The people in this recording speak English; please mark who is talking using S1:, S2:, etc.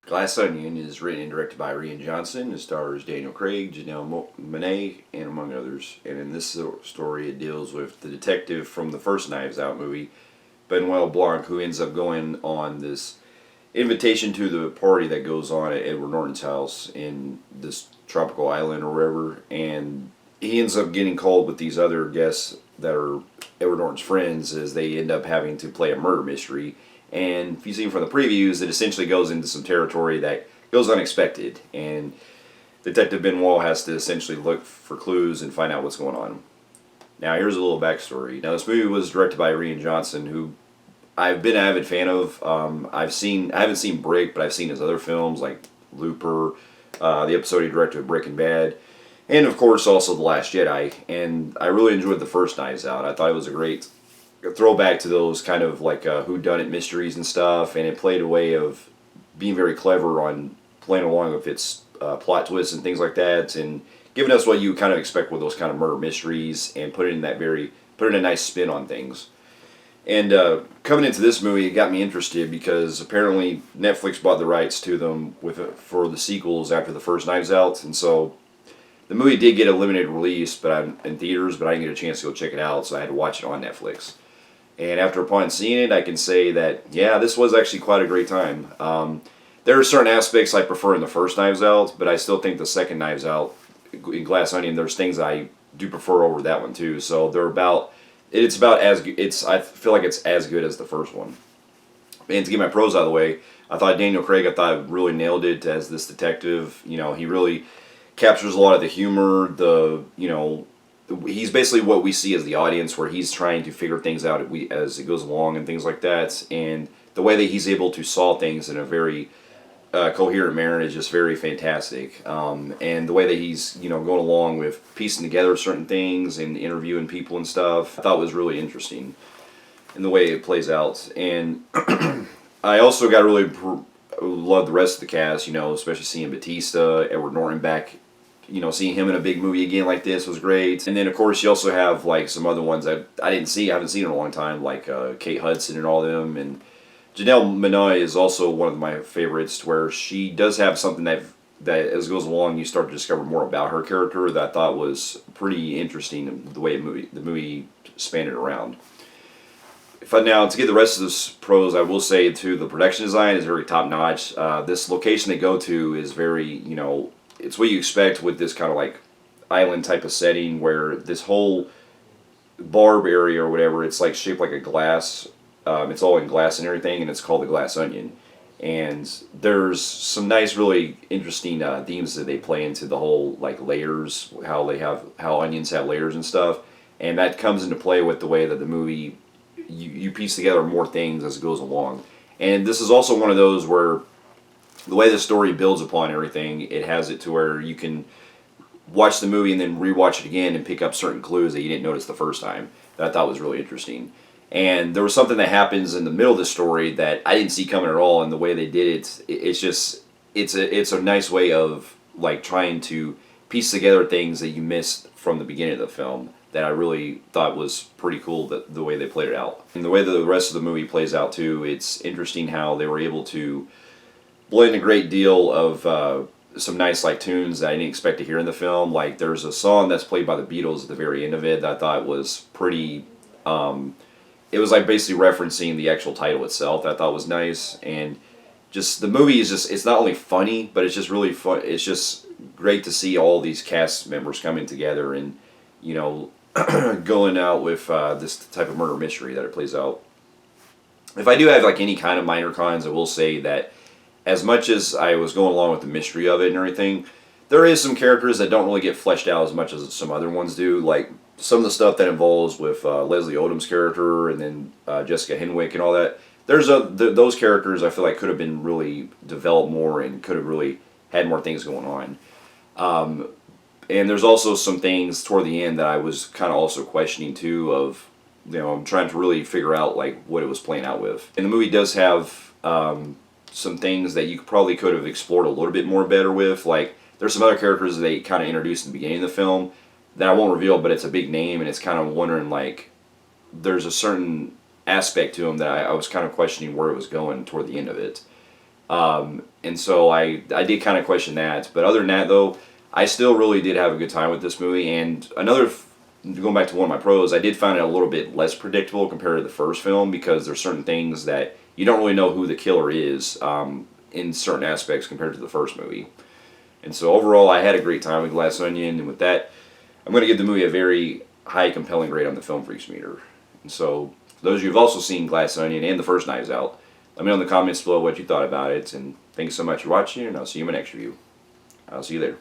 S1: Glass Onion is written and directed by Rian Johnson. It stars Daniel Craig, Janelle Monáe, and among others. And in this story, it deals with the detective from the first Knives Out movie, Benoit Blanc, who ends up going on this invitation to the party that goes on at Edward Norton's house in this tropical island or wherever. And he ends up getting called with these other guests that are Edward Norton's friends as they end up having to play a murder mystery. And if you've seen from the previews, it essentially goes into some territory that goes unexpected. And Detective Benoit has to essentially look for clues and find out what's going on. Now, here's a little backstory. Now, this movie was directed by Rian Johnson, who I've been an avid fan of. I haven't seen Brick, but I've seen his other films like Looper, the episode he directed of Breaking Bad, and of course also The Last Jedi. And I really enjoyed the first Knives Out. I thought it was a great throwback to those kind of like whodunit mysteries and stuff, and it played a way of being very clever on playing along with its plot twists and things like that, and giving us what you kind of expect with those kind of murder mysteries, and putting a nice spin on things. And coming into this movie, it got me interested because apparently Netflix bought the rights to them for the sequels after the first Knives Out, and so the movie did get a limited release, but I'm in theaters, but I didn't get a chance to go check it out, so I had to watch it on Netflix. And after upon seeing it, I can say that, yeah, this was actually quite a great time. There are certain aspects I prefer in the first Knives Out, but I still think the second Knives Out, in Glass Onion, there's things I do prefer over that one too. So I feel like it's as good as the first one. And to get my pros out of the way, I thought Daniel Craig, really nailed it as this detective. You know, he really captures a lot of the humor, he's basically what we see as the audience, where he's trying to figure things out as it goes along and things like that. And the way that he's able to solve things in a very coherent manner is just very fantastic. And the way that he's going along with piecing together certain things and interviewing people and stuff, I thought was really interesting in the way it plays out. And I also got really love the rest of the cast, especially seeing Batista, Edward Norton back. Seeing him in a big movie again like this was great. And then, of course, you also have, like, some other ones that I haven't seen in a long time, like Kate Hudson and all of them. And Janelle Monáe is also one of my favorites, where she does have something that as it goes along, you start to discover more about her character that I thought was pretty interesting, the way the movie spanned it around. Now, to get the rest of this pros, I will say, too, the production design is very top-notch. This location they go to is very, it's what you expect with this kind of like island type of setting, where this whole barb area or whatever, it's like shaped like a glass. It's all in glass and everything, and it's called the Glass Onion. And there's some nice, really interesting themes that they play into the whole, like, layers, how onions have layers and stuff. And that comes into play with the way that the movie, you piece together more things as it goes along. And this is also one of those where the way the story builds upon everything, it has it to where you can watch the movie and then rewatch it again and pick up certain clues that you didn't notice the first time, that I thought was really interesting. And there was something that happens in the middle of the story that I didn't see coming at all, and the way they did it's a nice way of, like, trying to piece together things that you missed from the beginning of the film that I really thought was pretty cool, the way they played it out. And the way that the rest of the movie plays out too, it's interesting how they were able to blend a great deal of some nice, like, tunes that I didn't expect to hear in the film. Like, there's a song that's played by the Beatles at the very end of it that I thought was pretty, it was like basically referencing the actual title itself that I thought was nice. And just the movie is it's not only funny, but it's just really fun. It's just great to see all these cast members coming together and, going out with this type of murder mystery that it plays out. If I do have, like, any kind of minor cons, I will say that as much as I was going along with the mystery of it and everything, there is some characters that don't really get fleshed out as much as some other ones do. Like, some of the stuff that involves with Leslie Odom's character and then Jessica Henwick and all that. Those characters I feel like could have been really developed more and could have really had more things going on. And there's also some things toward the end that I was kind of also questioning too, of, I'm trying to really figure out, like, what it was playing out with. And the movie does have some things that you probably could have explored a little bit more better with. Like, there's some other characters that they kind of introduced in the beginning of the film that I won't reveal, but it's a big name, and it's kind of wondering, like, there's a certain aspect to him that I was kind of questioning where it was going toward the end of it. And so I did kind of question that. But other than that, though, I still really did have a good time with this movie. And going back to one of my pros, I did find it a little bit less predictable compared to the first film because there's certain things that you don't really know who the killer is in certain aspects compared to the first movie. And so overall, I had a great time with Glass Onion. And with that, I'm going to give the movie a very high compelling grade on the Film Freaks meter. And so for those of you who've also seen Glass Onion and the first Knives Out, let me know in the comments below what you thought about it. And thanks so much for watching, and I'll see you in my next review. I'll see you later.